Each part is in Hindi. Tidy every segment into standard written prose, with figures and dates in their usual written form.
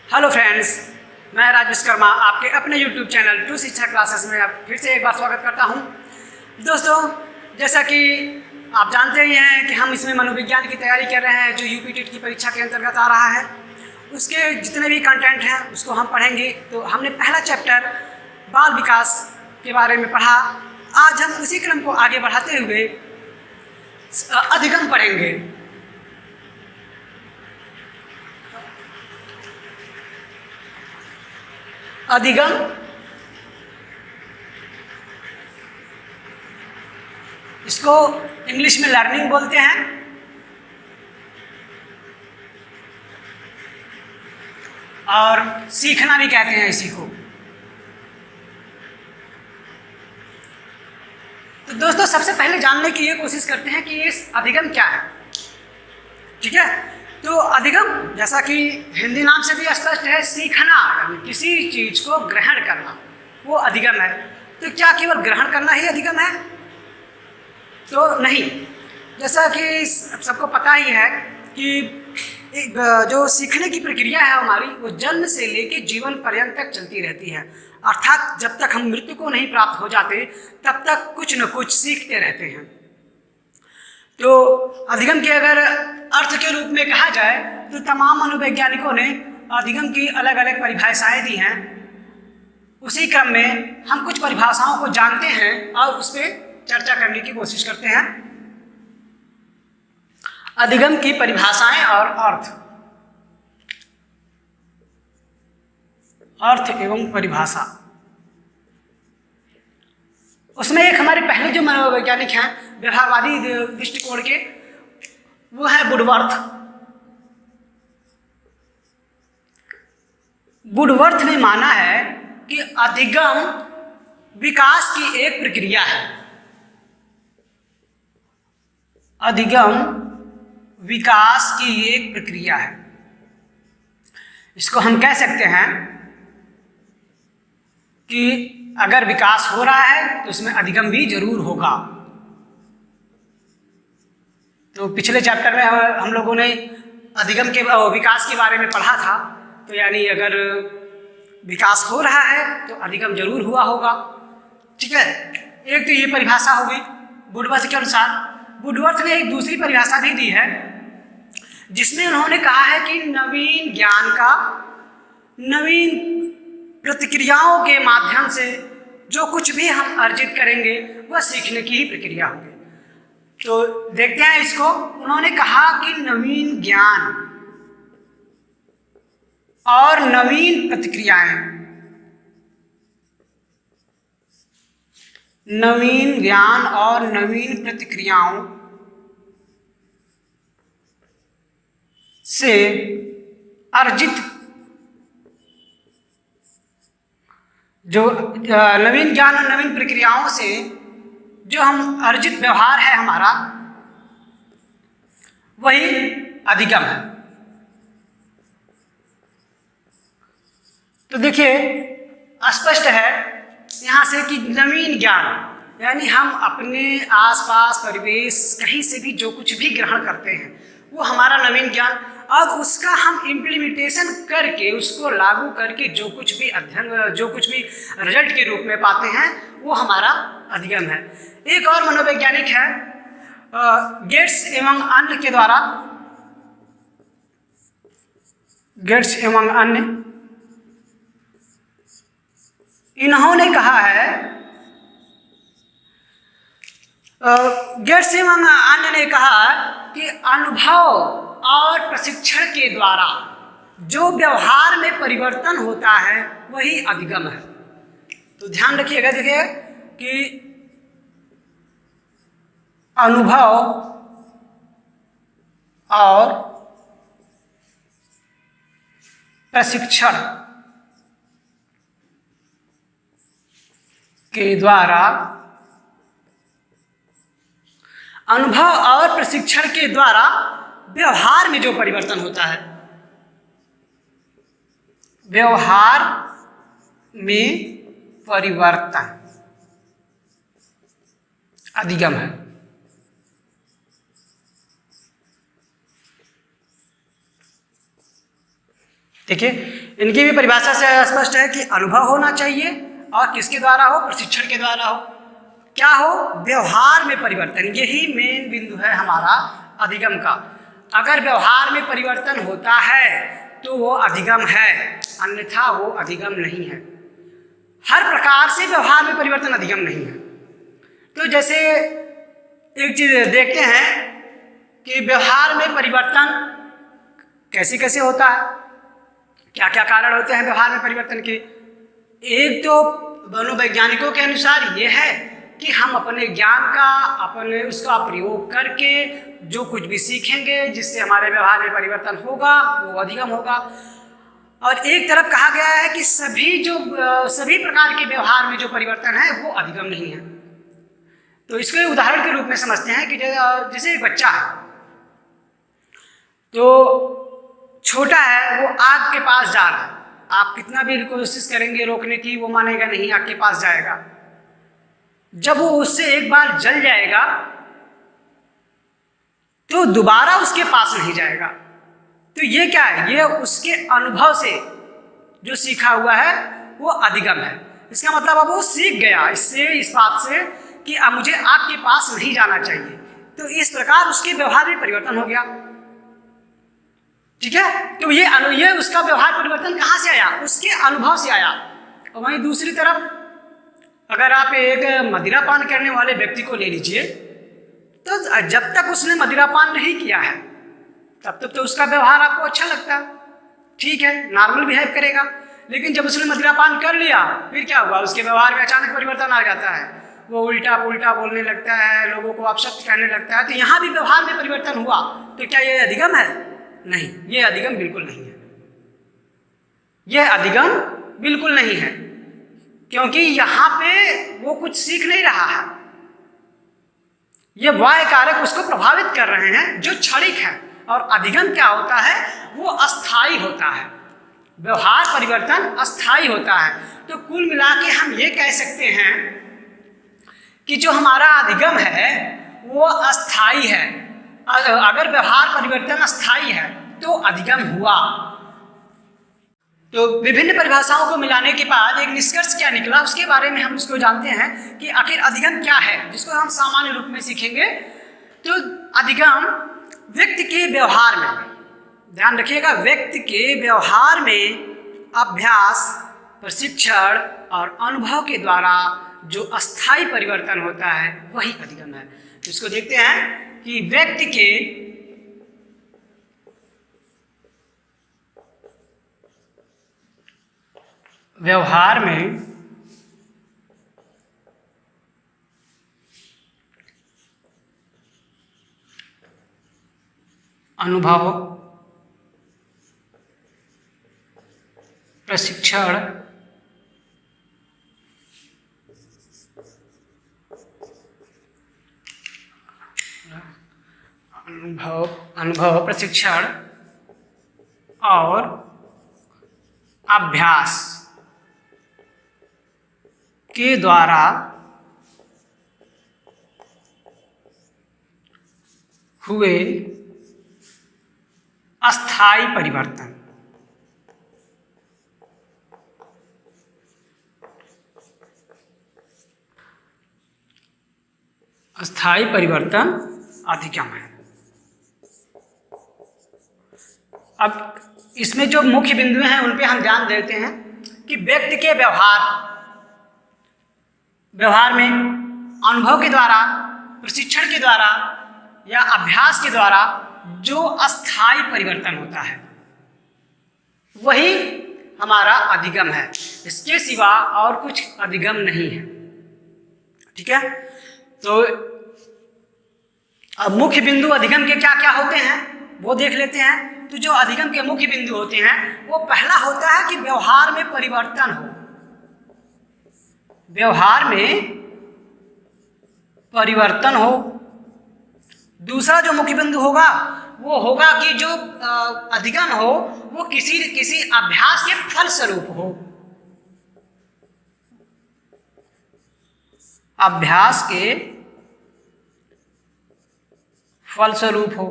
हेलो फ्रेंड्स, मैं राज विश्वकर्मा आपके अपने यूट्यूब चैनल टू शिक्षा क्लासेस में आप फिर से एक बार स्वागत करता हूं। दोस्तों, जैसा कि आप जानते ही हैं कि हम इसमें मनोविज्ञान की तैयारी कर रहे हैं जो यूपी टेट की परीक्षा के अंतर्गत आ रहा है। उसके जितने भी कंटेंट हैं उसको हम पढ़ेंगे। तो हमने पहला चैप्टर बाल विकास के बारे में पढ़ा। आज हम उसी क्रम को आगे बढ़ाते हुए अधिगम पढ़ेंगे। अधिगम इसको इंग्लिश में लर्निंग बोलते हैं और सीखना भी कहते हैं इसी को। तो दोस्तों, सबसे पहले जानने की ये कोशिश करते हैं कि ये अधिगम क्या है। ठीक है, तो अधिगम जैसा कि हिंदी नाम से भी स्पष्ट है, सीखना यानी किसी चीज को ग्रहण करना, वो अधिगम है। तो क्या केवल ग्रहण करना ही अधिगम है? तो नहीं। जैसा कि सबको पता ही है कि जो सीखने की प्रक्रिया है हमारी, वो जन्म से लेकर जीवन पर्यंत तक चलती रहती है। अर्थात जब तक हम मृत्यु को नहीं प्राप्त हो जाते तब तक कुछ न कुछ सीखते रहते हैं। तो अधिगम के अगर अर्थ के रूप में कहा जाए तो तमाम मनोवैज्ञानिकों ने अधिगम की अलग अलग परिभाषाएं दी हैं। उसी क्रम में हम कुछ परिभाषाओं को जानते हैं और उस पर चर्चा करने की कोशिश करते हैं। अधिगम की परिभाषाएं और अर्थ एवं परिभाषा। उसमें एक हमारे पहले जो मनोवैज्ञानिक हैं व्यवहारवादी दृष्टिकोण के, वो है वुडवर्थ। वुडवर्थ ने माना है कि अधिगम विकास की एक प्रक्रिया है। अधिगम विकास की एक प्रक्रिया है। इसको हम कह सकते हैं कि अगर विकास हो रहा है तो उसमें अधिगम भी जरूर होगा। तो पिछले चैप्टर में हम लोगों ने अधिगम के विकास के बारे में पढ़ा था। तो यानी अगर विकास हो रहा है तो अधिगम जरूर हुआ होगा। ठीक है, एक तो ये परिभाषा होगी वुडवर्थ के अनुसार। वुडवर्थ ने एक दूसरी परिभाषा भी दी है जिसमें उन्होंने कहा है कि नवीन ज्ञान का नवीन प्रतिक्रियाओं के माध्यम से जो कुछ भी हम अर्जित करेंगे वह सीखने की ही प्रक्रिया होगी। तो देखते हैं इसको। उन्होंने कहा कि नवीन ज्ञान और नवीन प्रतिक्रियाएं, नवीन ज्ञान और नवीन प्रतिक्रियाओं से अर्जित जो नवीन ज्ञान और नवीन प्रक्रियाओं से जो हम अर्जित व्यवहार है हमारा, वही अधिगम है। तो देखिए स्पष्ट है यहाँ से कि नवीन ज्ञान यानी हम अपने आसपास परिवेश कहीं से भी जो कुछ भी ग्रहण करते हैं वो हमारा नवीन ज्ञान। अब उसका हम इम्प्लीमेंटेशन करके, उसको लागू करके जो कुछ भी अध्ययन, जो कुछ भी रिजल्ट के रूप में पाते हैं वो हमारा अधिगम है। एक और मनोवैज्ञानिक है गेट्स एवं अन्य के द्वारा, गेट्स एवं अन्य, इन्होंने कहा है, गेट्स एवं अन्य ने कहा कि अनुभव और प्रशिक्षण के द्वारा जो व्यवहार में परिवर्तन होता है वही अधिगम है। तो ध्यान रखिएगा, देखिए कि अनुभव और प्रशिक्षण के द्वारा, अनुभव और प्रशिक्षण के द्वारा व्यवहार में जो परिवर्तन होता है, व्यवहार में परिवर्तन अधिगम है। देखिए, इनकी भी परिभाषा से स्पष्ट है कि अनुभव होना चाहिए और किसके द्वारा हो, प्रशिक्षण के द्वारा हो। क्या हो, व्यवहार में परिवर्तन। यही मेन बिंदु है हमारा अधिगम का। अगर व्यवहार में परिवर्तन होता है तो वो अधिगम है, अन्यथा वो अधिगम नहीं है। हर प्रकार से व्यवहार में परिवर्तन अधिगम नहीं है। तो जैसे एक चीज देखते हैं कि व्यवहार में परिवर्तन कैसे कैसे होता है, क्या क्या कारण होते हैं व्यवहार में परिवर्तन के। एक तो मनोवैज्ञानिकों के अनुसार ये है कि हम अपने ज्ञान का, अपने उसका प्रयोग करके जो कुछ भी सीखेंगे जिससे हमारे व्यवहार में परिवर्तन होगा वो अधिगम होगा। और एक तरफ कहा गया है कि सभी प्रकार के व्यवहार में जो परिवर्तन है वो अधिगम नहीं है। तो इसको उदाहरण के रूप में समझते हैं कि जैसे एक बच्चा है, तो छोटा है, वो आग के पास जा रहा है, आप कितना भी कोशिश करेंगे रोकने की वो मानेगा नहीं, आग के पास जाएगा। जब वो उससे एक बार जल जाएगा तो दोबारा उसके पास नहीं जाएगा। तो ये क्या है, ये उसके अनुभव से जो सीखा हुआ है वो अधिगम है। इसका मतलब अब वो सीख गया इस बात से कि अब मुझे आग के पास नहीं जाना चाहिए। तो इस प्रकार उसके व्यवहार में परिवर्तन हो गया। ठीक है, तो ये उसका व्यवहार परिवर्तन कहाँ से आया, उसके अनुभव से आया। और वहीं दूसरी तरफ अगर आप एक मदिरा पान करने वाले व्यक्ति को ले लीजिए, तो जब तक उसने मदिरा पान नहीं किया है तब तक तो उसका व्यवहार आपको अच्छा लगता है, ठीक है, नॉर्मल बिहेव करेगा। लेकिन जब उसने मदिरा पान कर लिया फिर क्या हुआ, उसके व्यवहार में अचानक परिवर्तन आ जाता है, वो उल्टा पुल्टा बोलने लगता है, लोगों को अपशब्द कहने लगता है। तो यहाँ भी व्यवहार में परिवर्तन हुआ। तो क्या ये अधिगम है? नहीं, ये अधिगम बिल्कुल नहीं है। यह अधिगम बिल्कुल नहीं है, क्योंकि यहाँ पे वो कुछ सीख नहीं रहा है। ये बाह्य कारक उसको प्रभावित कर रहे हैं जो क्षणिक है। और अधिगम क्या होता है, वो अस्थायी होता है। व्यवहार परिवर्तन अस्थायी होता है। तो कुल मिला के हम ये कह सकते हैं कि जो हमारा अधिगम है वो अस्थायी है। अगर व्यवहार परिवर्तन अस्थायी है तो अधिगम हुआ। तो विभिन्न परिभाषाओं को मिलाने के बाद एक निष्कर्ष क्या निकला उसके बारे में हम इसको जानते हैं कि आखिर अधिगम क्या है, जिसको हम सामान्य रूप में सीखेंगे। तो अधिगम व्यक्ति के व्यवहार में, ध्यान रखिएगा, व्यक्ति के व्यवहार में अभ्यास, प्रशिक्षण और अनुभव के द्वारा जो अस्थायी परिवर्तन होता है वही अधिगम है। तो इसको देखते हैं कि व्यक्ति के व्यवहार में अनुभव, प्रशिक्षण अनुभव प्रशिक्षण और अभ्यास के द्वारा हुए अस्थायी परिवर्तन, अस्थायी परिवर्तन अधिगम है। अब इसमें जो मुख्य बिंदु हैं उन पे हम ध्यान देते हैं कि व्यक्ति के व्यवहार में अनुभव के द्वारा, प्रशिक्षण के द्वारा या अभ्यास के द्वारा जो अस्थायी परिवर्तन होता है वही हमारा अधिगम है। इसके सिवा और कुछ अधिगम नहीं है। ठीक है, तो अब मुख्य बिंदु अधिगम के क्या क्या होते हैं वो देख लेते हैं। तो जो अधिगम के मुख्य बिंदु होते हैं वो पहला होता है कि व्यवहार में परिवर्तन हो, व्यवहार में परिवर्तन हो। दूसरा जो मुख्य बिंदु होगा वो होगा कि जो अधिगम हो वो किसी अभ्यास के फलस्वरूप हो, अभ्यास के फलस्वरूप हो।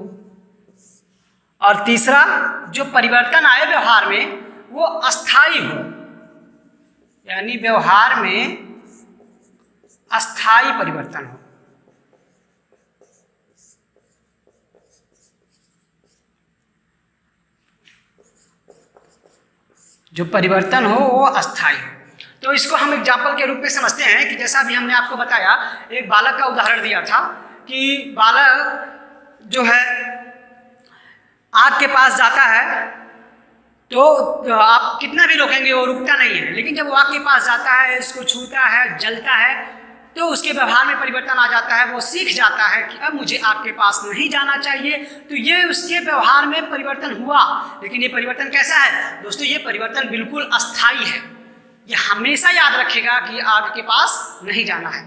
और तीसरा जो परिवर्तन आए व्यवहार में वो अस्थाई हो, यानी व्यवहार में अस्थाई परिवर्तन हो। जो परिवर्तन हो वो अस्थाई हो। तो इसको हम एग्जाम्पल के रूप में समझते हैं कि जैसा अभी हमने आपको बताया, एक बालक का उदाहरण दिया था कि बालक जो है आग के पास जाता है तो आप कितना भी रोकेंगे वो रुकता नहीं है, लेकिन जब वो आग के पास जाता है, इसको छूता है, जलता है, तो उसके व्यवहार में परिवर्तन आ जाता है। वो सीख जाता है कि अब मुझे आग के पास नहीं जाना चाहिए। तो ये उसके व्यवहार में परिवर्तन हुआ। लेकिन ये परिवर्तन कैसा है दोस्तों? ये परिवर्तन बिल्कुल अस्थाई है। ये हमेशा याद रखेगा कि आग के पास नहीं जाना है।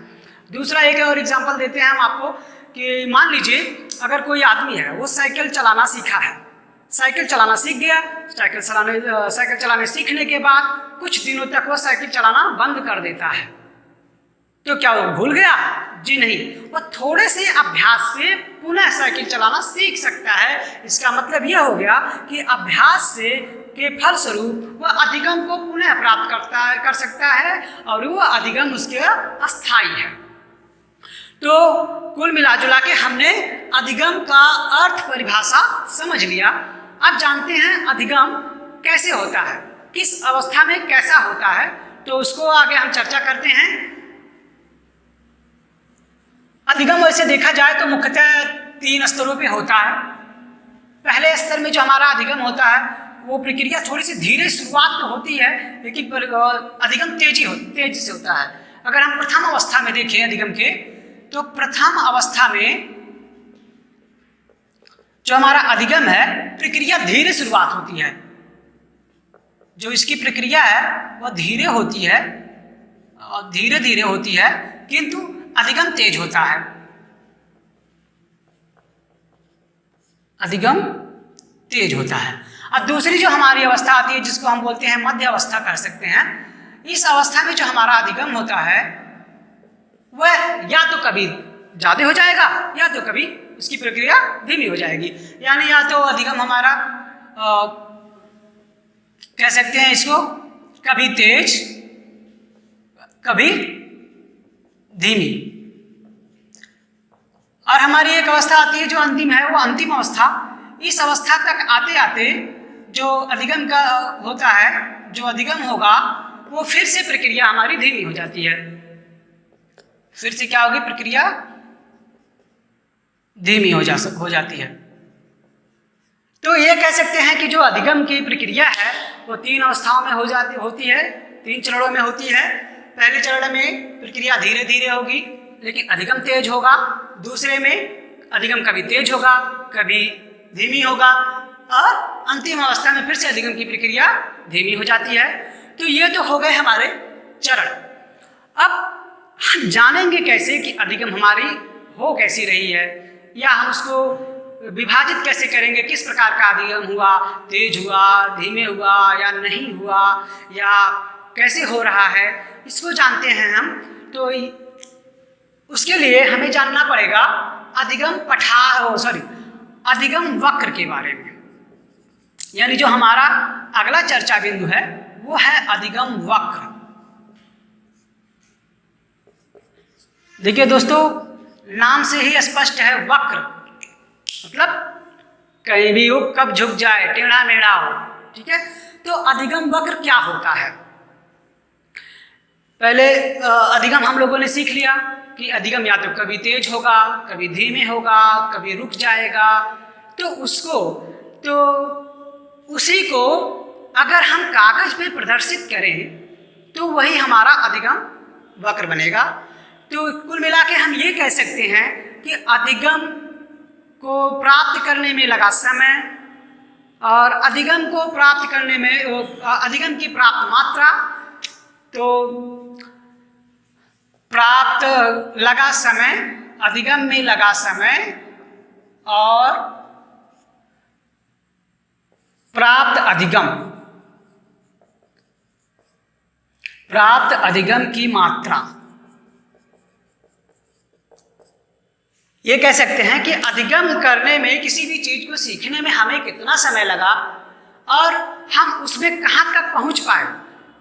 दूसरा एक और एग्जाम्पल देते हैं हम आपको कि मान लीजिए अगर कोई आदमी है, वो साइकिल चलाना सीखा है, साइकिल चलाना सीख गया। साइकिल चलाने सीखने के बाद कुछ दिनों तक वो साइकिल चलाना बंद कर देता है। तो क्या वो भूल गया? जी नहीं, वो थोड़े से अभ्यास से पुनः साइकिल चलाना सीख सकता है। इसका मतलब यह हो गया कि अभ्यास से के फलस्वरूप वह अधिगम को पुनः प्राप्त कर सकता है और वो अधिगम उसके अस्थाई है। तो कुल मिला जुला के हमने अधिगम का अर्थ परिभाषा समझ लिया। अब जानते हैं अधिगम कैसे होता है, किस अवस्था में कैसा होता है, तो उसको आगे हम चर्चा करते हैं। अधिगम वैसे देखा जाए तो मुख्यतः 3 स्तरों पे होता है। पहले स्तर में जो हमारा अधिगम होता है वो प्रक्रिया थोड़ी सी धीरे शुरुआत तो होती है, लेकिन अधिगम तेजी से होता है। अगर हम प्रथम अवस्था में देखें अधिगम के, तो प्रथम अवस्था में जो हमारा अधिगम है प्रक्रिया धीरे शुरुआत होती है। जो इसकी प्रक्रिया है वह धीरे होती है और धीरे धीरे होती है, किंतु अधिगम तेज होता है। अधिगम तेज होता है। अब दूसरी जो हमारी अवस्था आती है जिसको हम बोलते हैं मध्य अवस्था कर सकते हैं। इस अवस्था में जो हमारा अधिगम होता है वह या तो कभी ज़्यादा हो जाएगा या तो कभी उसकी प्रक्रिया धीमी हो जाएगी। यानी या तो अधिगम हमारा कह सकते हैं इसको कभी तेज कभी धीमी। और हमारी एक अवस्था आती है जो अंतिम है, वो अंतिम अवस्था। इस अवस्था तक आते आते जो अधिगम का होता है, जो अधिगम होगा वो फिर से प्रक्रिया हमारी धीमी हो जाती है। फिर से क्या होगी? प्रक्रिया धीमी हो जाती है। तो ये कह सकते हैं कि जो अधिगम की प्रक्रिया है वो 3 अवस्थाओं में होती है, 3 चरणों में होती है। पहले चरण में प्रक्रिया धीरे धीरे होगी लेकिन अधिगम तेज होगा। दूसरे में अधिगम कभी तेज होगा कभी धीमी होगा और अंतिम अवस्था में फिर से अधिगम की प्रक्रिया धीमी हो जाती है। तो ये तो हो गए हमारे चरण। अब हम जानेंगे कैसे कि अधिगम हमारी हो कैसी रही है, या हम उसको विभाजित कैसे करेंगे, किस प्रकार का अधिगम हुआ, तेज हुआ, धीमे हुआ या नहीं हुआ, या कैसे हो रहा है, इसको जानते हैं हम। तो उसके लिए हमें जानना पड़ेगा अधिगम वक्र के बारे में। यानी जो हमारा अगला चर्चा बिंदु है वो है अधिगम वक्र। देखिए दोस्तों, नाम से ही स्पष्ट है वक्र, मतलब कहीं भी हो, कब झुक जाए, टेढ़ा मेढ़ा हो। ठीक है, तो अधिगम वक्र क्या होता है? पहले अधिगम हम लोगों ने सीख लिया कि अधिगम या तो कभी तेज होगा, कभी धीमे होगा, कभी रुक जाएगा। तो उसी को अगर हम कागज पे प्रदर्शित करें तो वही हमारा अधिगम वक्र बनेगा। तो कुल मिला के हम ये कह सकते हैं कि अधिगम को प्राप्त करने में लगा समय और अधिगम को प्राप्त करने में अधिगम की प्राप्त मात्रा, तो प्राप्त लगा समय, अधिगम में लगा समय और प्राप्त अधिगम की मात्रा। ये कह सकते हैं कि अधिगम करने में, किसी भी चीज को सीखने में हमें कितना समय लगा और हम उसमें कहाँ तक पहुँच पाए,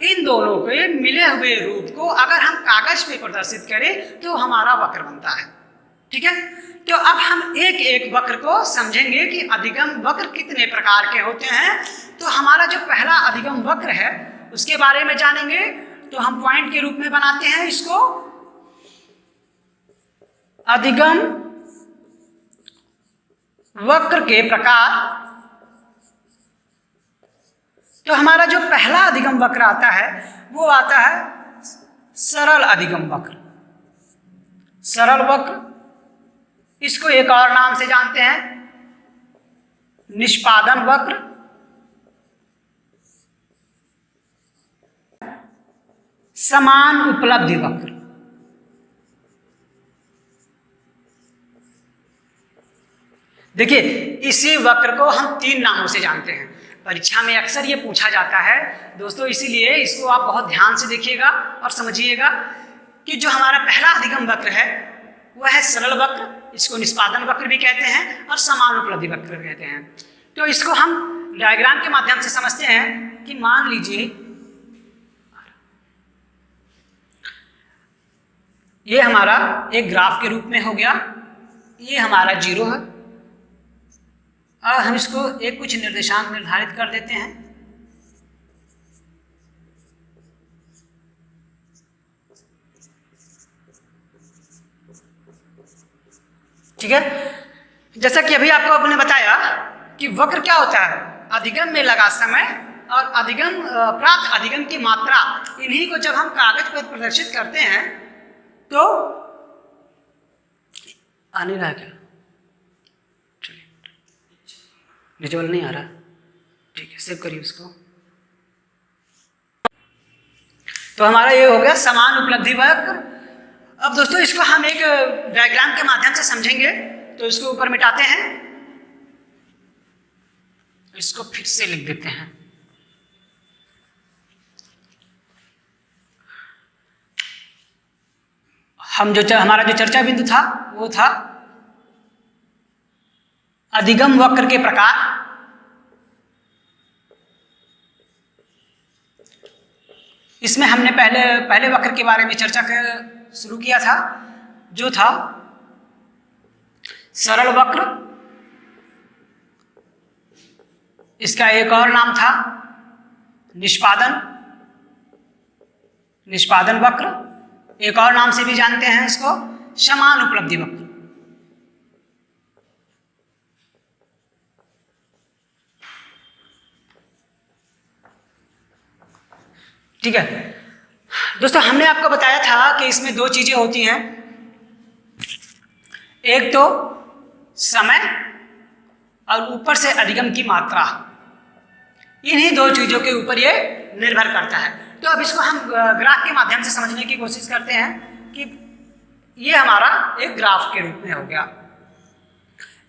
इन दोनों के मिले हुए रूप को अगर हम कागज पे प्रदर्शित करें तो हमारा वक्र बनता है। ठीक है, तो अब हम एक एक वक्र को समझेंगे कि अधिगम वक्र कितने प्रकार के होते हैं। तो हमारा जो पहला अधिगम वक्र है उसके बारे में जानेंगे। तो हम पॉइंट के रूप में बनाते हैं इसको, अधिगम वक्र के प्रकार। तो हमारा जो पहला अधिगम वक्र आता है वो आता है सरल अधिगम वक्र। सरल वक्र, इसको एक और नाम से जानते हैं निष्पादन वक्र, समान उपलब्धि वक्र। देखिए, इसी वक्र को हम 3 नामों से जानते हैं। परीक्षा में अक्सर ये पूछा जाता है दोस्तों, इसीलिए इसको आप बहुत ध्यान से देखिएगा और समझिएगा कि जो हमारा पहला अधिगम वक्र है वह है सरल वक्र, इसको निष्पादन वक्र भी कहते हैं और समान उपलब्धि वक्र कहते हैं। तो इसको हम डायग्राम के माध्यम से समझते हैं कि मान लीजिए ये हमारा एक ग्राफ के रूप में हो गया, ये हमारा 0 है और हम इसको एक कुछ निर्देशांक निर्धारित कर देते हैं। ठीक है, जैसा कि अभी आपको आपने बताया कि वक्र क्या होता है, अधिगम में लगा समय और अधिगम प्राप्त अधिगम की मात्रा, इन्हीं को जब हम कागज पर प्रदर्शित करते हैं तो आने रहा क्या, विजुअल नहीं आ रहा, ठीक है सेव करिए उसको। तो हमारा ये हो गया समान उपलब्धि वक्र। अब दोस्तों इसको हम एक डायग्राम के माध्यम से समझेंगे। तो इसको ऊपर मिटाते हैं, इसको फिर से लिख देते हैं। हम हमारा जो चर्चा बिंदु था वो था अधिगम वक्र के प्रकार। इसमें हमने पहले वक्र के बारे में चर्चा शुरू किया था, जो था सरल वक्र। इसका एक और नाम था निष्पादन वक्र, एक और नाम से भी जानते हैं इसको समान उपलब्धि वक्र। ठीक है दोस्तों, हमने आपको बताया था कि इसमें 2 चीजें होती हैं, एक तो समय और ऊपर से अधिगम की मात्रा। इन्हीं 2 चीजों के ऊपर ये निर्भर करता है। तो अब इसको हम ग्राफ के माध्यम से समझने की कोशिश करते हैं कि ये हमारा एक ग्राफ के रूप में हो गया।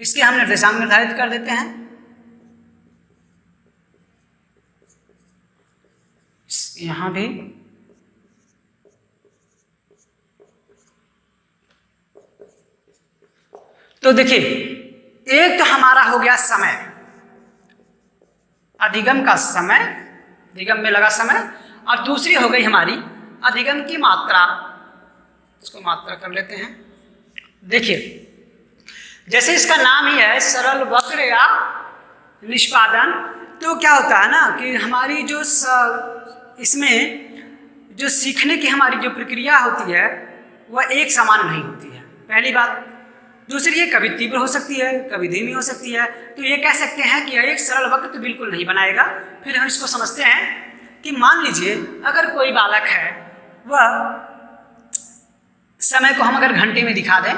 इसके हम निर्देशांक निर्धारित कर देते हैं। यहां भी तो देखिए, एक तो हमारा हो गया समय, अधिगम का समय, अधिगम में लगा समय, और दूसरी हो गई हमारी अधिगम की मात्रा। इसको मात्रा कर लेते हैं। देखिए, जैसे इसका नाम ही है सरल वक्र या निष्पादन, तो क्या होता है ना कि हमारी जो इसमें जो सीखने की हमारी जो प्रक्रिया होती है वह एक समान नहीं होती है, पहली बात। दूसरी, ये कभी तीव्र हो सकती है, कभी धीमी हो सकती है। तो ये कह सकते हैं कि एक सरल वक्र तो बिल्कुल नहीं बनाएगा। फिर हम इसको समझते हैं कि मान लीजिए अगर कोई बालक है, वह समय को हम अगर घंटे में दिखा दें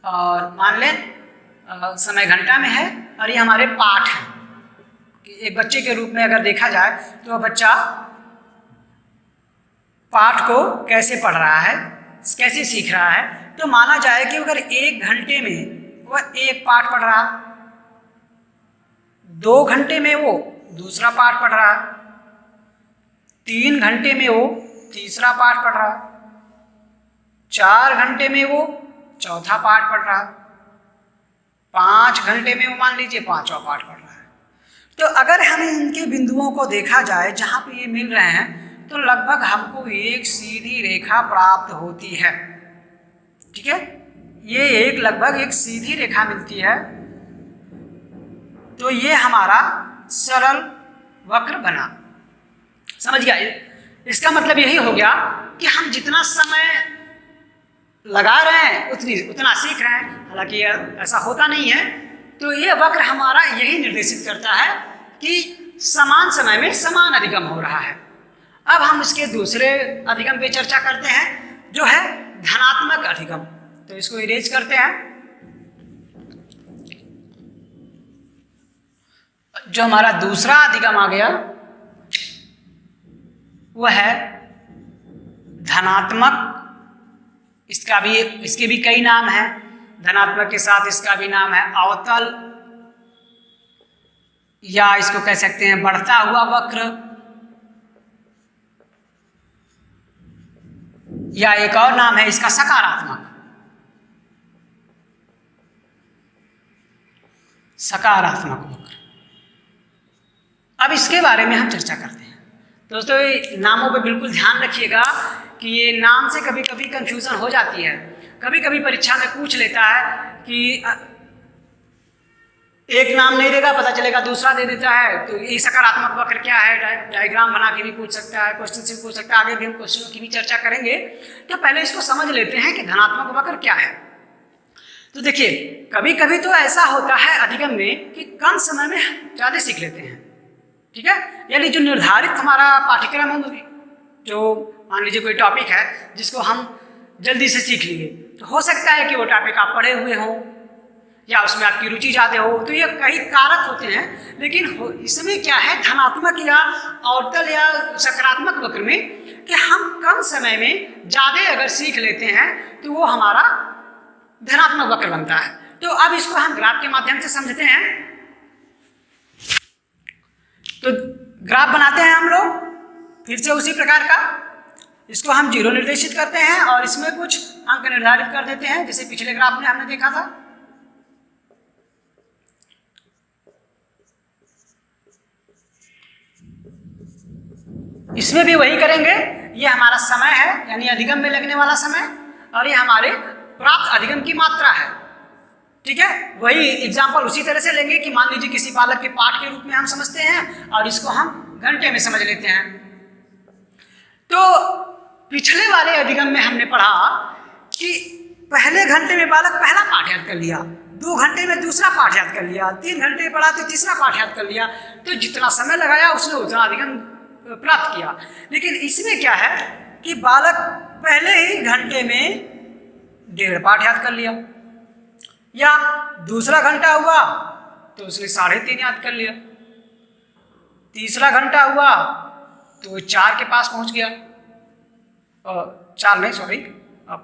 और मान लें समय घंटा में है और ये हमारे पाठ हैं, एक बच्चे के रूप में अगर देखा जाए तो वह बच्चा पाठ को कैसे पढ़ रहा है, कैसे सीख रहा है। तो माना जाए कि अगर 1 घंटे में वह एक पाठ पढ़ रहा, 2 घंटे में वो दूसरा पाठ पढ़ रहा, 3 घंटे में वो तीसरा पाठ पढ़ रहा, 4 घंटे में वो चौथा पाठ पढ़ रहा, 5 घंटे में वो मान लीजिए 5वां पाठ पढ़ रहा है। तो अगर हमें इनके बिंदुओं को देखा जाए जहाँ पे ये मिल रहे हैं, तो लगभग हमको एक सीधी रेखा प्राप्त होती है। ठीक है, ये एक लगभग एक सीधी रेखा मिलती है। तो ये हमारा सरल वक्र बना। समझ गया? इसका मतलब यही हो गया कि हम जितना समय लगा रहे हैं उतना सीख रहे हैं। हालांकि ऐसा होता नहीं है। तो ये वक्र हमारा यही निर्देशित करता है कि समान समय में समान अधिगम हो रहा है। अब हम इसके दूसरे अधिगम पे चर्चा करते हैं, जो है धनात्मक अधिगम। तो इसको इरेज करते हैं। जो हमारा दूसरा अधिगम आ गया वह है धनात्मक। इसके भी कई नाम हैं। धनात्मक के साथ इसका भी नाम है अवतल, या इसको कह सकते हैं बढ़ता हुआ वक्र, या एक और नाम है इसका सकारात्मक। सकारात्मक वक्र। अब इसके बारे में हम चर्चा करते हैं। दोस्तों, ये नामों पे बिल्कुल ध्यान रखिएगा कि ये नाम से कभी कभी कंफ्यूजन हो जाती है। कभी कभी परीक्षा में पूछ लेता है कि एक नाम नहीं देगा, पता चलेगा दूसरा दे देता है। तो ये सकारात्मक वक्र क्या है, डायग्राम बना के भी पूछ सकता है, क्वेश्चन से भी पूछ सकता है। आगे भी हम क्वेश्चनों की भी चर्चा करेंगे। तो पहले इसको समझ लेते हैं कि धनात्मक वक्र क्या है। तो देखिए, कभी कभी तो ऐसा होता है अधिगम में कि कम समय में ज़्यादा सीख लेते हैं। ठीक है, यानी जो निर्धारित हमारा पाठ्यक्रम है, जो मान लीजिए कोई टॉपिक है जिसको हम जल्दी से सीख लिए, तो हो सकता है कि वो टॉपिक आप पढ़े हुए हो या उसमें आपकी रुचि ज़्यादा हो। तो ये कई कारक होते हैं। लेकिन इसमें क्या है, धनात्मक या अवतल या सकारात्मक वक्र में, कि हम कम समय में ज़्यादा अगर सीख लेते हैं तो वो हमारा धनात्मक वक्र बनता है। तो अब इसको हम ग्राफ के माध्यम से समझते हैं। तो ग्राफ बनाते हैं हम लोग फिर से उसी प्रकार का। इसको हम 0 निर्देशित करते हैं और इसमें कुछ अंक निर्धारित कर देते हैं, जैसे पिछले ग्राफ में हमने देखा था। इसमें भी वही करेंगे। ये हमारा समय है, यानी अधिगम में लगने वाला समय, और ये हमारे प्राप्त अधिगम की मात्रा है। ठीक है, वही एग्जाम्पल उसी तरह से लेंगे कि मान लीजिए किसी बालक के पाठ के रूप में हम समझते हैं और इसको हम घंटे में समझ लेते हैं। तो पिछले वाले अधिगम में हमने पढ़ा कि पहले घंटे में बालक पहला पाठ याद कर लिया, 2 घंटे में दूसरा पाठ याद कर लिया, 3 घंटे पढ़ा तो तीसरा पाठ याद कर लिया। तो जितना समय लगाया उसने उतना अधिगम प्राप्त किया। लेकिन इसमें क्या है कि बालक पहले ही घंटे में 1.5 पाठ याद कर लिया, या दूसरा घंटा हुआ तो उसने 3.5 याद कर लिया, तीसरा घंटा हुआ तो 4 के पास पहुंच गया, 4 नहीं सॉरी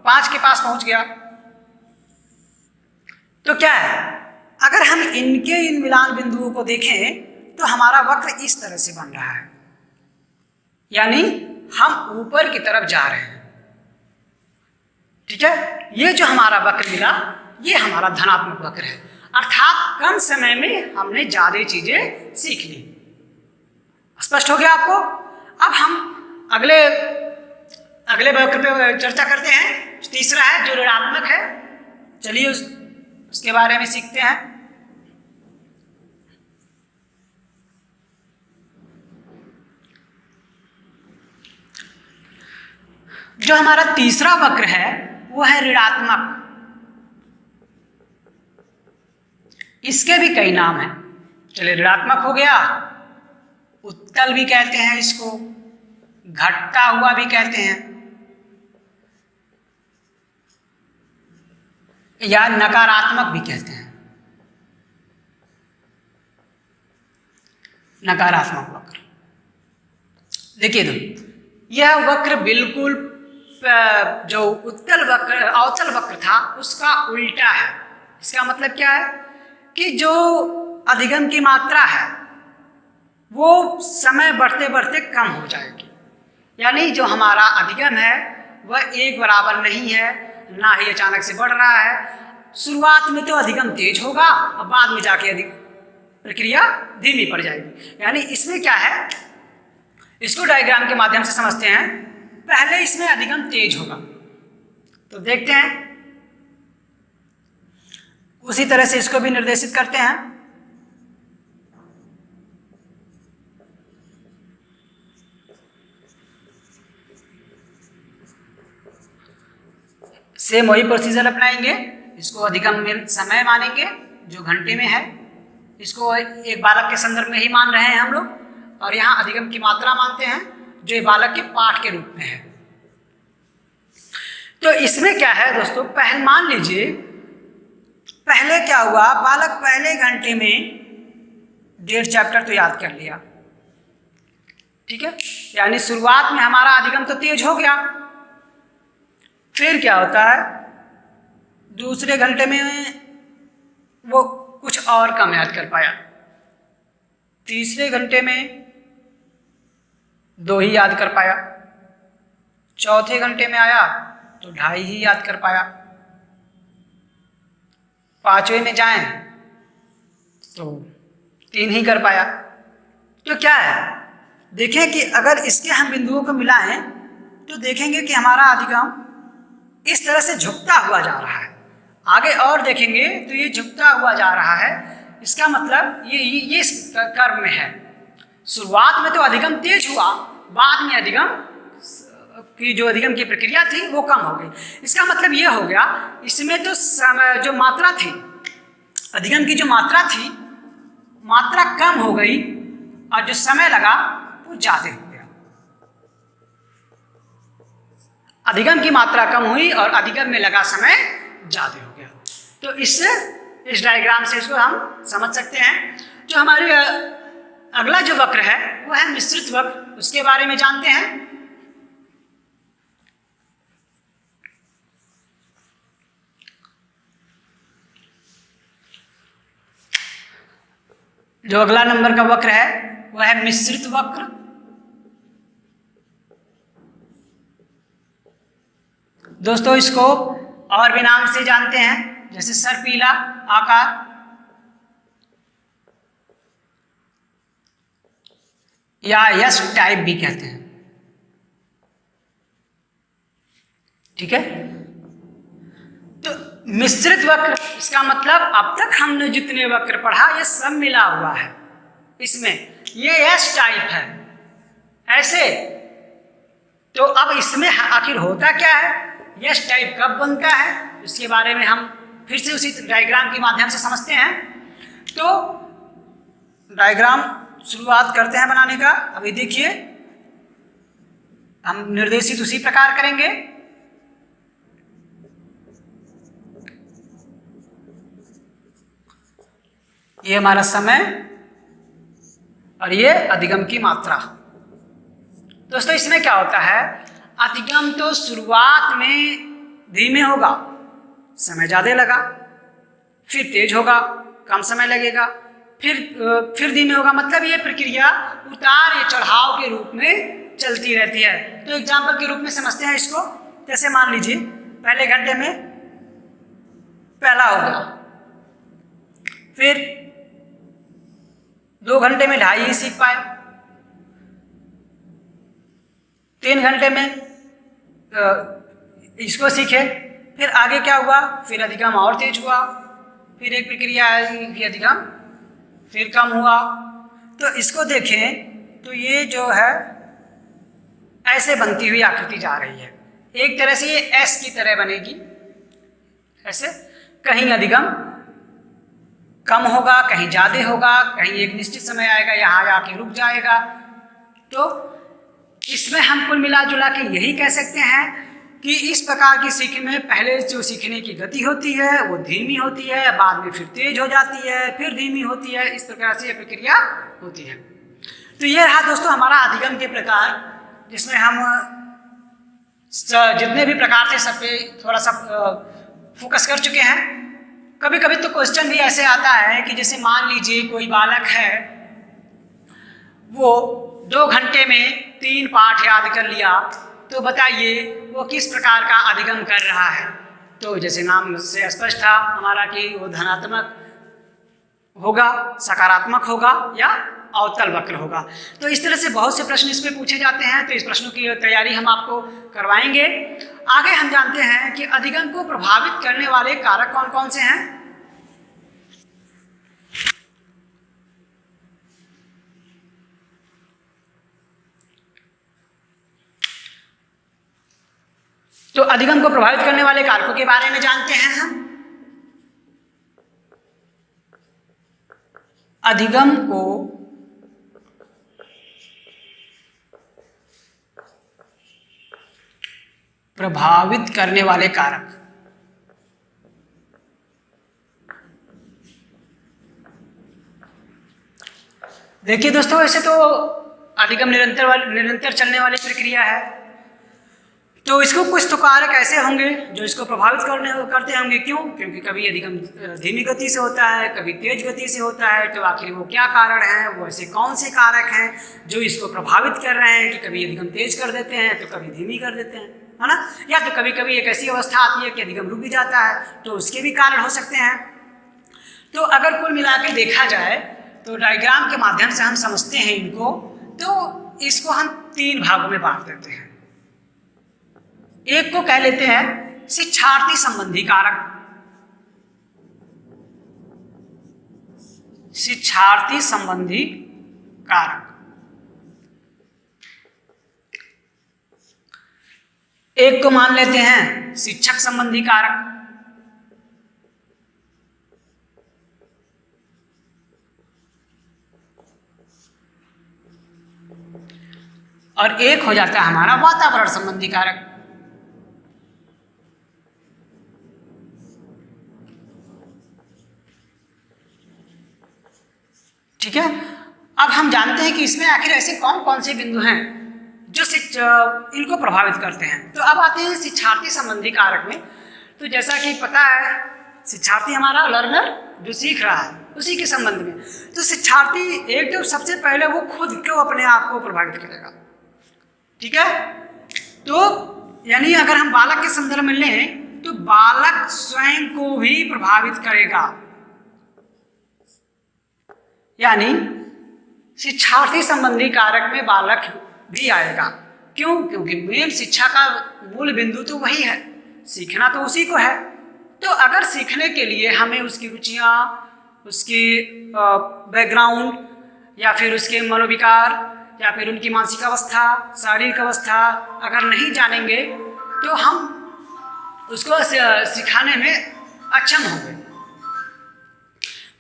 5 के पास पहुंच गया। तो क्या है, अगर हम इनके इन मिलान बिंदुओं को देखें तो हमारा वक्र इस तरह से बन रहा है, यानी हम ऊपर की तरफ जा रहे हैं। ठीक है, ये जो हमारा वक्र मिला ये हमारा धनात्मक वक्र है, अर्थात कम समय में हमने ज्यादा चीजें सीख ली। स्पष्ट हो गया आपको? अब हम अगले वक्र पे चर्चा करते हैं। तीसरा है जो ऋणात्मक है। चलिए उसके बारे में सीखते हैं। जो हमारा तीसरा वक्र है वो है ऋणात्मक। इसके भी कई नाम हैं। चलिए, ऋणात्मक हो गया, उत्तल भी कहते हैं इसको, घटता हुआ भी कहते हैं, या नकारात्मक भी कहते हैं। नकारात्मक वक्र देखिए, तो यह वक्र बिल्कुल जो उत्तल वक्र अवतल वक्र था उसका उल्टा है। इसका मतलब क्या है कि जो अधिगम की मात्रा है वो समय बढ़ते बढ़ते कम हो जाएगी, यानी जो हमारा अधिगम है वह एक बराबर नहीं है, ना ही अचानक से बढ़ रहा है। शुरुआत में तो अधिगम तेज होगा और बाद में जाके प्रक्रिया धीमी पड़ जाएगी। यानी इसमें क्या है, इसको डायग्राम के माध्यम से समझते हैं। पहले इसमें अधिगम तेज होगा, तो देखते हैं, उसी तरह से इसको भी निर्देशित करते हैं। सेम वही प्रोसीजर अपनाएंगे। इसको अधिगम में समय मानेंगे जो घंटे में है, इसको एक बालक के संदर्भ में ही मान रहे हैं हम लोग, और यहाँ अधिगम की मात्रा मानते हैं जो एक बालक के पाठ के रूप में है। तो इसमें क्या है दोस्तों, पहले मान लीजिए पहले क्या हुआ, बालक पहले घंटे में 1.5 चैप्टर तो याद कर लिया, ठीक है, यानी शुरुआत में हमारा अधिगम तो तेज हो गया। फिर क्या होता है, दूसरे घंटे में वो कुछ और कम याद कर पाया, तीसरे घंटे में 2 ही याद कर पाया, चौथे घंटे में आया तो 2.5 ही याद कर पाया, 5वें में जाएं तो 3 ही कर पाया। तो क्या है, देखें कि अगर इसके हम बिंदुओं को मिलाएं तो देखेंगे कि हमारा अधिगम इस तरह से झुकता हुआ जा रहा है। आगे और देखेंगे तो ये झुकता हुआ जा रहा है। इसका मतलब ये कर्व में है। शुरुआत में तो अधिगम तेज हुआ, बाद में अधिगम की जो अधिगम की प्रक्रिया थी वो कम हो गई। इसका मतलब ये हो गया, इसमें तो जो मात्रा थी, अधिगम की जो मात्रा थी, मात्रा कम हो गई और जो समय लगा वो ज़्यादा हो गया। अधिगम की मात्रा कम हुई और अधिगम में लगा समय ज़्यादा हो गया। तो इस डायग्राम से इसको हम समझ सकते हैं। जो हमारे अगला जो वक्र है वो है मिश्रित वक्र, उसके बारे में जानते हैं। जो अगला नंबर का वक्र है वह है मिश्रित वक्र। दोस्तों इसको और भी नाम से जानते हैं, जैसे सर्पीला आकार, या यस टाइप भी कहते हैं, ठीक है। तो मिश्रित वक्र, इसका मतलब अब तक हमने जितने वक्र पढ़ा ये सब मिला हुआ है इसमें, ये एस टाइप है ऐसे। तो अब इसमें आखिर होता क्या है, यस टाइप कब बनता है, इसके बारे में हम फिर से उसी डायग्राम के माध्यम से समझते हैं। तो डायग्राम शुरुआत करते हैं बनाने का। अभी देखिए हम निर्देशित उसी प्रकार करेंगे। ये हमारा समय और ये अधिगम की मात्रा। दोस्तों इसमें क्या होता है, अधिगम तो शुरुआत में धीमे होगा, समय ज़्यादा लगा, फिर तेज होगा, कम समय लगेगा, फिर धीमे होगा। मतलब ये प्रक्रिया उतार या चढ़ाव के रूप में चलती रहती है। तो एग्जाम्पल के रूप में समझते हैं इसको। जैसे मान लीजिए पहले घंटे में पहला होगा, फिर 2 घंटे में 2.5 ही सीख पाए, 3 घंटे में इसको सीखे, फिर आगे क्या हुआ, फिर अधिगम और तेज हुआ, फिर एक प्रक्रिया है कि अधिगम फिर कम हुआ। तो इसको देखें तो ये जो है ऐसे बनती हुई आकृति जा रही है। एक तरह से ये एस की तरह बनेगी ऐसे, कहीं अधिगम कम होगा, कहीं ज़्यादा होगा, कहीं एक निश्चित समय आएगा यहाँ आके रुक जाएगा। तो इसमें हम कुल मिला जुला के यही कह सकते हैं कि इस प्रकार की सीखने में पहले जो सीखने की गति होती है वो धीमी होती है, बाद में फिर तेज हो जाती है, फिर धीमी होती है, इस प्रकार से ये प्रक्रिया होती है। तो ये रहा दोस्तों हमारा अधिगम के प्रकार, जिसमें हम जितने भी प्रकार थे सब पे थोड़ा सा फोकस कर चुके हैं। कभी कभी तो क्वेश्चन भी ऐसे आता है कि जैसे मान लीजिए कोई बालक है, वो 2 घंटे में 3 पाठ याद कर लिया, तो बताइए वो किस प्रकार का अधिगम कर रहा है। तो जैसे नाम से स्पष्ट था हमारा कि वो धनात्मक होगा, सकारात्मक होगा या अवतल वक्र होगा। तो इस तरह से बहुत से प्रश्न इसमें पूछे जाते हैं, तो इस प्रश्नों की तैयारी हम आपको करवाएंगे। आगे हम जानते हैं कि अधिगम को प्रभावित करने वाले कारक कौन कौन से हैं। तो अधिगम को प्रभावित करने वाले कारकों के बारे में जानते हैं हम। अधिगम को प्रभावित करने वाले कारक, देखिए दोस्तों, वैसे तो अधिगम निरंतर चलने वाली प्रक्रिया है, तो इसको कुछ तो कारक ऐसे होंगे जो इसको प्रभावित करते होंगे। क्यों? क्योंकि कभी अधिगम धीमी गति से होता है, कभी तेज गति से होता है। तो आखिर वो क्या कारण है, वो ऐसे कौन से कारक हैं जो इसको प्रभावित कर रहे हैं कि कभी अधिगम तेज कर देते हैं तो कभी धीमी कर देते हैं, है ना। या तो कभी कभी एक ऐसी अवस्था आती है कि अधिगम रुक भी जाता है, तो उसके भी कारण हो सकते हैं। तो अगर कुल मिला के देखा जाए तो डायग्राम के माध्यम से हम समझते हैं इनको, तो इसको हम 3 भागों में बांट देते हैं। एक को कह लेते हैं शिक्षार्थी संबंधी कारक, शिक्षार्थी संबंधी कारक। एक को मान लेते हैं शिक्षक संबंधी कारक, और एक हो जाता है हमारा वातावरण संबंधी कारक। ठीक है। अब हम जानते हैं कि इसमें आखिर ऐसे कौन कौन से बिंदु हैं जो इनको प्रभावित करते हैं। तो अब आते हैं शिक्षार्थी संबंधी कारक में। तो जैसा कि पता है, शिक्षार्थी हमारा लर्नर जो सीख रहा है, उसी के संबंध में। तो शिक्षार्थी एक तो सबसे पहले वो खुद को अपने आप को प्रभावित करेगा। ठीक है। तो यानी अगर हम बालक के संदर्भ में लें तो बालक स्वयं को भी प्रभावित करेगा, यानी शिक्षार्थी संबंधी कारक में बालक भी आएगा। क्यों? क्योंकि मेन शिक्षा का मूल बिंदु तो वही है, सीखना तो उसी को है। तो अगर सीखने के लिए हमें उसकी रुचियाँ, उसकी बैकग्राउंड या फिर उसके मनोविकार या फिर उनकी मानसिक अवस्था, शारीरिक अवस्था अगर नहीं जानेंगे तो हम उसको सिखाने में अक्षम होंगे।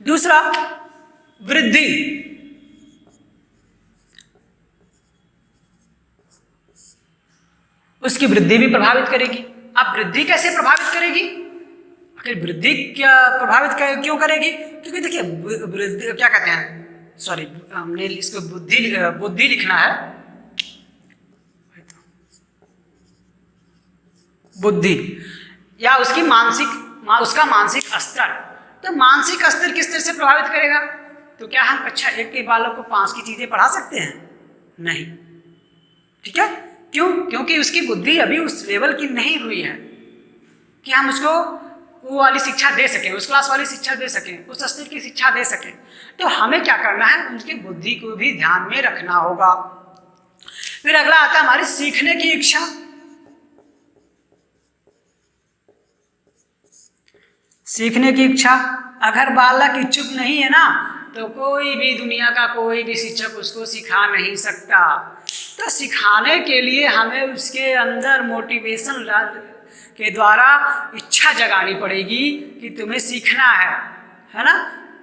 दूसरा, वृद्धि। उसकी वृद्धि भी प्रभावित करेगी। अब वृद्धि कैसे प्रभावित करेगी? आखिर वृद्धि क्या प्रभावित क्यों करेगी? क्योंकि देखिए वृद्धि क्या कहते हैं, सॉरी हमने इसको बुद्धि लिखना है, बुद्धि या उसकी उसका मानसिक स्तर। तो मानसिक स्तर किस तरह से प्रभावित करेगा? तो क्या हम कक्षा 1 के बालक को 5 की चीजें पढ़ा सकते हैं? नहीं। ठीक है। क्यों? क्योंकि उसकी बुद्धि अभी उस लेवल की नहीं हुई है कि हम उसको वो वाली शिक्षा दे सकें, उस क्लास वाली शिक्षा दे सकें, उस स्तर की शिक्षा दे सकें। तो हमें क्या करना है, उनकी बुद्धि को भी ध्यान में रखना होगा। फिर अगला आता है हमारी सीखने की इच्छा। सीखने की इच्छा, अगर बालक इच्छुक नहीं है ना, तो कोई भी दुनिया का कोई भी शिक्षक उसको सिखा नहीं सकता। तो सिखाने के लिए हमें उसके अंदर मोटिवेशन के द्वारा इच्छा जगानी पड़ेगी कि तुम्हें सीखना है ना।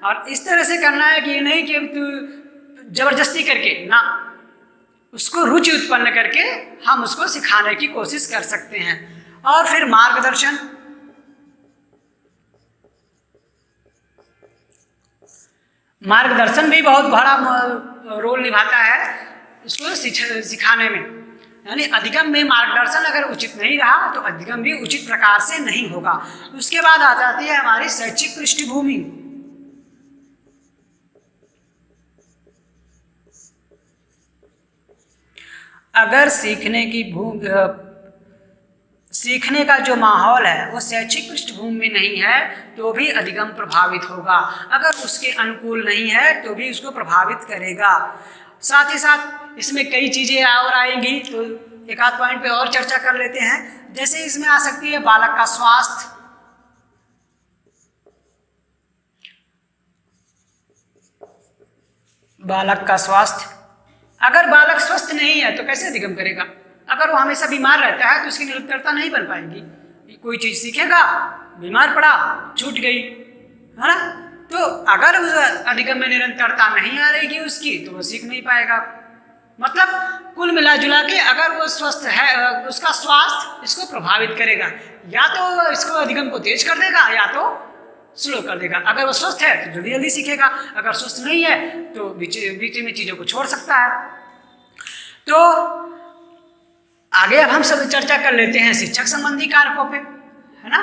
और इस तरह से करना है कि नहीं कि तू जबरदस्ती करके ना, उसको रुचि उत्पन्न करके हम उसको सिखाने की कोशिश कर सकते हैं। और फिर मार्गदर्शन। मार्गदर्शन भी बहुत बड़ा रोल निभाता है इसको सिखाने में। यानी अधिगम में मार्गदर्शन अगर उचित नहीं रहा तो अधिगम भी उचित प्रकार से नहीं होगा। उसके बाद आ जाती है हमारी शैक्षिक पृष्ठभूमि। अगर सीखने की सीखने का जो माहौल है वो शैक्षिक पृष्ठभूमि में नहीं है तो भी अधिगम प्रभावित होगा, अगर उसके अनुकूल नहीं है तो भी उसको प्रभावित करेगा। साथ ही साथ इसमें कई चीज़ें और आएंगी, तो एक आध पॉइंट पे और चर्चा कर लेते हैं। जैसे इसमें आ सकती है बालक का स्वास्थ्य, बालक का स्वास्थ्य। अगर बालक स्वस्थ नहीं है तो कैसे अधिगम करेगा? अगर वो हमेशा बीमार रहता है तो उसकी निरंतरता नहीं बन पाएगी। कोई चीज़ सीखेगा, बीमार पड़ा, छूट गई, है ना? तो अगर उस अधिगम में निरंतरता नहीं आ रहेगी उसकी, तो वो सीख नहीं पाएगा। मतलब कुल मिला जुला के अगर वो स्वस्थ है, उसका स्वास्थ्य इसको प्रभावित करेगा, या तो इसको अधिगम को तेज कर देगा या तो स्लो कर देगा। अगर वो स्वस्थ है तो जल्दी जल्दी सीखेगा, अगर स्वस्थ नहीं है तो बीच में चीज़ों को छोड़ सकता है। तो आगे अब हम सब चर्चा कर लेते हैं शिक्षक संबंधी कारकों पे, है ना?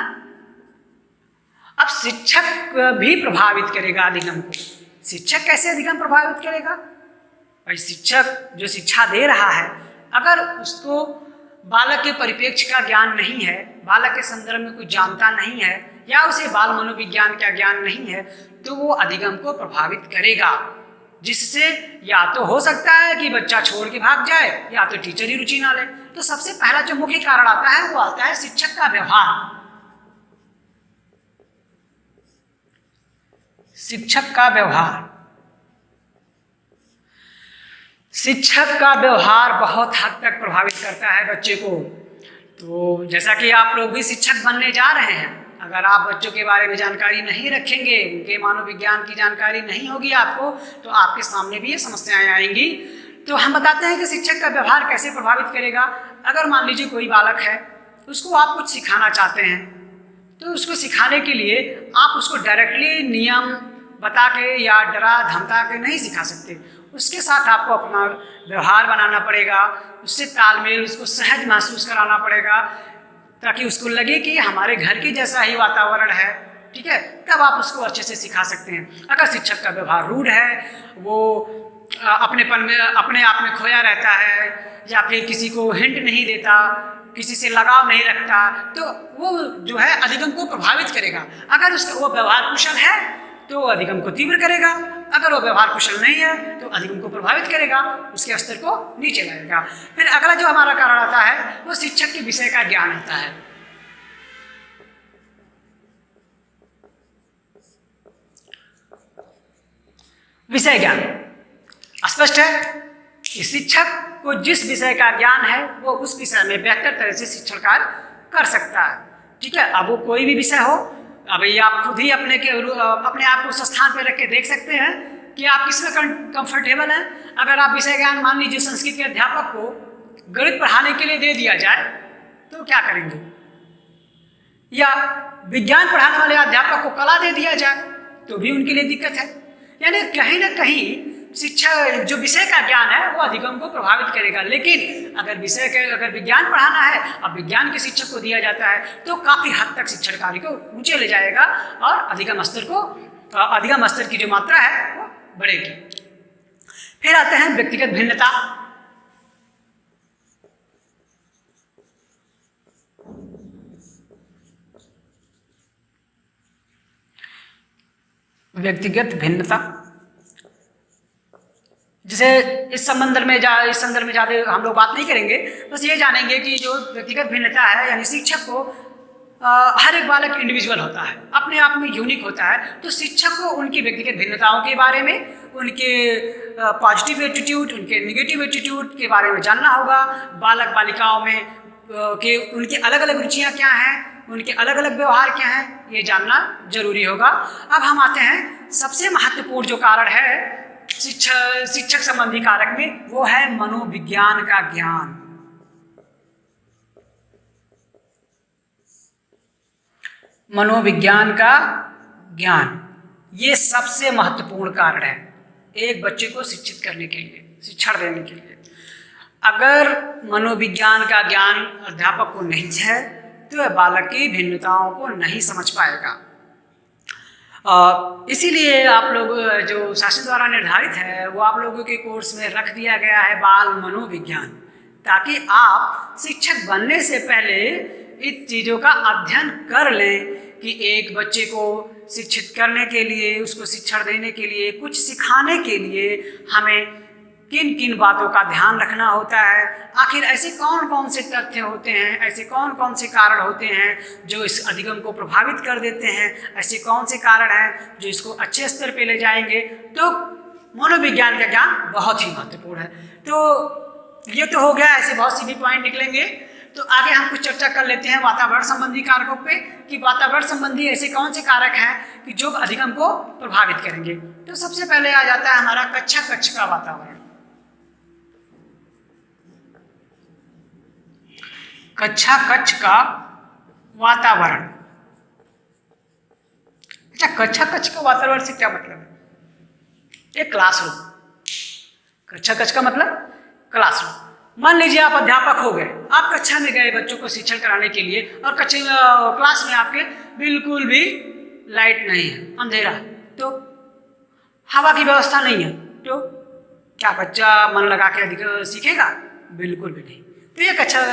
अब शिक्षक भी प्रभावित करेगा अधिगम को। शिक्षक कैसे अधिगम प्रभावित करेगा? भाई शिक्षक जो शिक्षा दे रहा है, अगर उसको बालक के परिप्रेक्ष्य का ज्ञान नहीं है, बालक के संदर्भ में कुछ जानता नहीं है, या उसे बाल मनोविज्ञान का ज्ञान नहीं है, तो वो अधिगम को प्रभावित करेगा, जिससे या तो हो सकता है कि बच्चा छोड़ के भाग जाए या तो टीचर ही रुचि ना ले। तो सबसे पहला जो मुख्य कारण आता है वो आता है शिक्षक का व्यवहार। शिक्षक का व्यवहार, शिक्षक का व्यवहार बहुत हद तक प्रभावित करता है बच्चे को। तो जैसा कि आप लोग भी शिक्षक बनने जा रहे हैं, अगर आप बच्चों के बारे में जानकारी नहीं रखेंगे, उनके मानोविज्ञान की जानकारी नहीं होगी आपको, तो आपके सामने भी ये समस्याएं आएंगी। तो हम बताते हैं कि शिक्षक का व्यवहार कैसे प्रभावित करेगा। अगर मान लीजिए कोई बालक है, उसको आप कुछ सिखाना चाहते हैं, तो उसको सिखाने के लिए आप उसको डायरेक्टली नियम बता के या डरा धमका के नहीं सिखा सकते। उसके साथ आपको अपना व्यवहार बनाना पड़ेगा, उससे तालमेल, उसको सहज महसूस कराना पड़ेगा, ताकि उसको लगे कि हमारे घर के जैसा ही वातावरण है। ठीक है, तब आप उसको अच्छे से सिखा सकते हैं। अगर शिक्षक का व्यवहार रूड है, वो अपनेपन में अपने आप में खोया रहता है, या फिर किसी को हिंट नहीं देता, किसी से लगाव नहीं रखता, तो वो जो है अधिगम को प्रभावित करेगा। अगर उसका वो व्यवहार कुशल है तो वो अधिगम को तीव्र करेगा, अगर वो व्यवहार कुशल नहीं है तो अधिगम को प्रभावित करेगा, उसके स्तर को नीचे लाएगा। फिर अगला जो हमारा कारण आता है वो शिक्षक के विषय का ज्ञान होता है। विषय ज्ञान स्पष्ट है कि शिक्षक को जिस विषय का ज्ञान है वो उस विषय में बेहतर तरह से शिक्षण कार्य कर सकता है। ठीक है, अब वो कोई भी विषय हो, अब ये आप खुद ही अपने आप को उस स्थान पर रख के देख सकते हैं कि आप किसमें कंफर्टेबल हैं। अगर आप विषय ज्ञान, मान लीजिए संस्कृत के अध्यापक को गणित पढ़ाने के लिए दे दिया जाए तो क्या करेंगे, या विज्ञान पढ़ाने वाले अध्यापक को कला दे दिया जाए तो भी उनके लिए दिक्कत है। यानी कहीं ना कहीं शिक्षा जो विषय का ज्ञान है वो अधिगम को प्रभावित करेगा। लेकिन अगर विज्ञान पढ़ाना है, अब विज्ञान के शिक्षक को दिया जाता है तो काफ़ी हद तक शिक्षण कार्य को ऊंचे ले जाएगा और अधिगम स्तर की जो मात्रा है वो बढ़ेगी। फिर आते हैं व्यक्तिगत भिन्नता। व्यक्तिगत भिन्नता, जैसे इस संदर्भ में ज़्यादा हम लोग बात नहीं करेंगे, बस ये जानेंगे कि जो व्यक्तिगत भिन्नता है, यानी शिक्षक को हर एक बालक इंडिविजुअल होता है, अपने आप में यूनिक होता है। तो शिक्षक को उनकी व्यक्तिगत भिन्नताओं के बारे में, उनके पॉजिटिव एटीट्यूड, उनके निगेटिव एटीट्यूड के बारे में जानना होगा। बालक बालिकाओं में के उनकी अलग अलग रुचियाँ क्या हैं, उनके अलग अलग व्यवहार क्या हैं, ये जानना जरूरी होगा। अब हम आते हैं सबसे महत्वपूर्ण जो कारण है शिक्षक संबंधी कारक में, वो है मनोविज्ञान का ज्ञान। मनोविज्ञान का ज्ञान ये सबसे महत्वपूर्ण कारण है एक बच्चे को शिक्षित करने के लिए, शिक्षण देने के लिए। अगर मनोविज्ञान का ज्ञान अध्यापक को नहीं है तो वह बालक की भिन्नताओं को नहीं समझ पाएगा। इसीलिए आप लोग जो शासन द्वारा निर्धारित है वो आप लोगों के कोर्स में रख दिया गया है बाल मनोविज्ञान, ताकि आप शिक्षक बनने से पहले इन चीज़ों का अध्ययन कर लें कि एक बच्चे को शिक्षित करने के लिए, उसको शिक्षण देने के लिए, कुछ सिखाने के लिए हमें किन किन बातों का ध्यान रखना होता है। आखिर ऐसे कौन कौन से तथ्य होते हैं, ऐसे कौन कौन से कारण होते हैं जो इस अधिगम को प्रभावित कर देते हैं, ऐसे कौन से कारण हैं जो इसको अच्छे स्तर पे ले जाएंगे। तो मनोविज्ञान का ज्ञान बहुत ही महत्वपूर्ण है। तो ये तो हो गया, ऐसे बहुत सी भी पॉइंट निकलेंगे। तो आगे हम कुछ चर्चा कर लेते हैं वातावरण संबंधी कारकों पे कि वातावरण संबंधी ऐसे कौन से कारक हैं कि जो अधिगम को प्रभावित करेंगे। तो सबसे पहले आ जाता है हमारा कक्षा कक्ष का वातावरण। कक्षा कक्ष का वातावरण। अच्छा, कक्षा कक्ष का वातावरण से क्या मतलब है? एक क्लासरूम। कक्षा कक्ष का मतलब क्लासरूम। मान लीजिए आप अध्यापक हो गए, आप कक्षा में गए बच्चों को शिक्षण कराने के लिए और क्लास में आपके बिल्कुल भी लाइट नहीं है, अंधेरा, तो हवा की व्यवस्था नहीं है, तो क्या बच्चा मन लगा के अधिक सीखेगा? बिल्कुल भी नहीं। तो ये कक्षा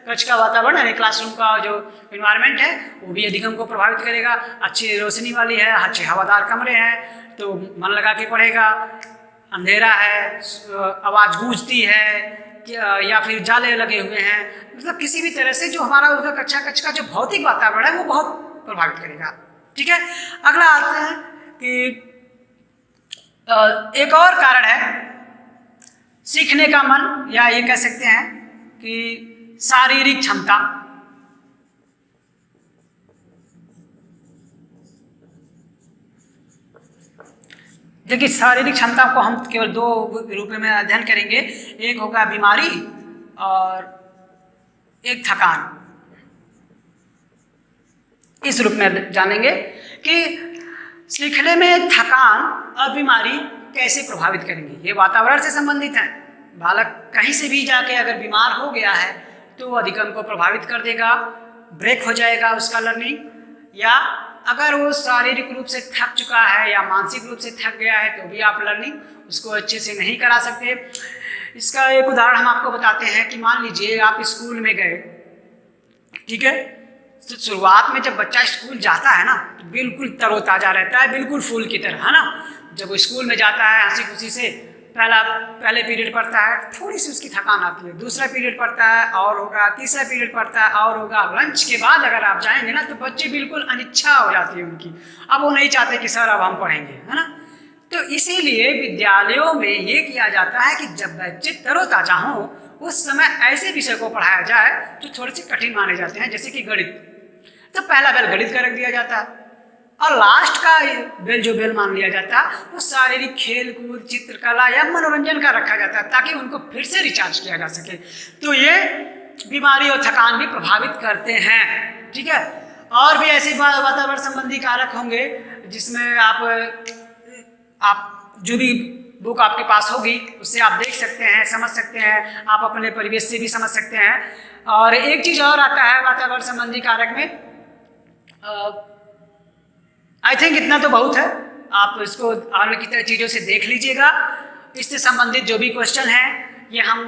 कक्ष का वातावरण यानी क्लासरूम का जो इन्वायरमेंट है वो भी अधिगम को प्रभावित करेगा। अच्छी रोशनी वाली है, अच्छे हवादार कमरे हैं तो मन लगा के पढ़ेगा। अंधेरा है, आवाज़ गूंजती है या फिर जाले लगे हुए हैं, मतलब किसी भी तरह से जो हमारा उसका कक्षा कक्ष का जो भौतिक वातावरण है वो बहुत प्रभावित करेगा। ठीक है, अगला आते हैं कि एक और कारण है सीखने का मन, या ये कह सकते हैं कि शारीरिक क्षमता। देखिए, शारीरिक क्षमता को हम केवल दो रूप में अध्ययन करेंगे, एक होगा बीमारी और एक थकान। इस रूप में जानेंगे कि सीखने में थकान और बीमारी कैसे प्रभावित करेंगे। ये वातावरण से संबंधित है। बालक कहीं से भी जाके अगर बीमार हो गया है तो वो अधिगम को प्रभावित कर देगा, ब्रेक हो जाएगा उसका लर्निंग। या अगर वो शारीरिक रूप से थक चुका है या मानसिक रूप से थक गया है तो भी आप लर्निंग उसको अच्छे से नहीं करा सकते। इसका एक उदाहरण हम आपको बताते हैं कि मान लीजिए आप स्कूल में गए, ठीक है, तो शुरुआत में जब बच्चा स्कूल जाता है ना तो बिल्कुल तरोताज़ा रहता है, बिल्कुल फूल की तरह, है ना। जब वो स्कूल में जाता है हंसी खुशी से, पहले पीरियड पढ़ता है, थोड़ी सी उसकी थकान आती है, दूसरा पीरियड पढ़ता है और होगा, तीसरा पीरियड पढ़ता है और होगा, लंच के बाद अगर आप जाएंगे ना तो बच्चे बिल्कुल अनिच्छा हो जाती है उनकी, अब वो नहीं चाहते कि सर अब हम पढ़ेंगे, है ना। तो इसीलिए विद्यालयों में ये किया जाता है कि जब बच्चे तरोताज़ा हों उस समय ऐसे विषय को पढ़ाया जाए जो थोड़े से कठिन माने जाते हैं, जैसे कि गणित। तो पहला बेल गणित का रख दिया जाता है और लास्ट का बेल जो बेल मान लिया जाता है वो शारीरिक खेल कूद, चित्रकला या मनोरंजन का रखा जाता है ताकि उनको फिर से रिचार्ज किया जा सके। तो ये बीमारी और थकान भी प्रभावित करते हैं। ठीक है, और भी ऐसे वातावरण संबंधी कारक होंगे जिसमें आप जो भी बुक आपके पास होगी उससे आप देख सकते हैं, समझ सकते हैं, आप अपने परिवेश से भी समझ सकते हैं। और एक चीज़ और आता है वातावरण संबंधी कारक में, आई थिंक इतना तो बहुत है, आप इसको आने की तरह चीज़ों से देख लीजिएगा। इससे संबंधित जो भी क्वेश्चन हैं ये हम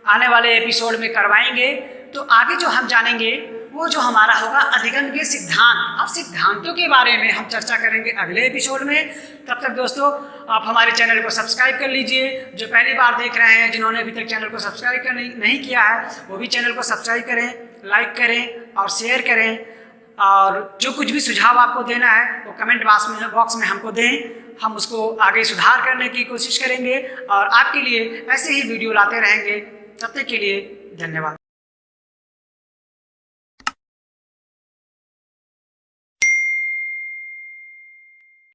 आने वाले एपिसोड में करवाएंगे। तो आगे जो हम जानेंगे वो जो हमारा होगा अधिगम के सिद्धांत। अब सिद्धांतों के बारे में हम चर्चा करेंगे अगले एपिसोड में। तब तक दोस्तों आप हमारे चैनल को सब्सक्राइब कर लीजिए। जो पहली बार देख रहे हैं, जिन्होंने अभी तक चैनल को सब्सक्राइब नहीं किया है, वो भी चैनल को सब्सक्राइब करें, लाइक करें और शेयर करें। और जो कुछ भी सुझाव आपको देना है वो कमेंट बॉक्स में हमको दें, हम उसको आगे सुधार करने की कोशिश करेंगे और आपके लिए ऐसे ही वीडियो लाते रहेंगे। तब तक के लिए धन्यवाद।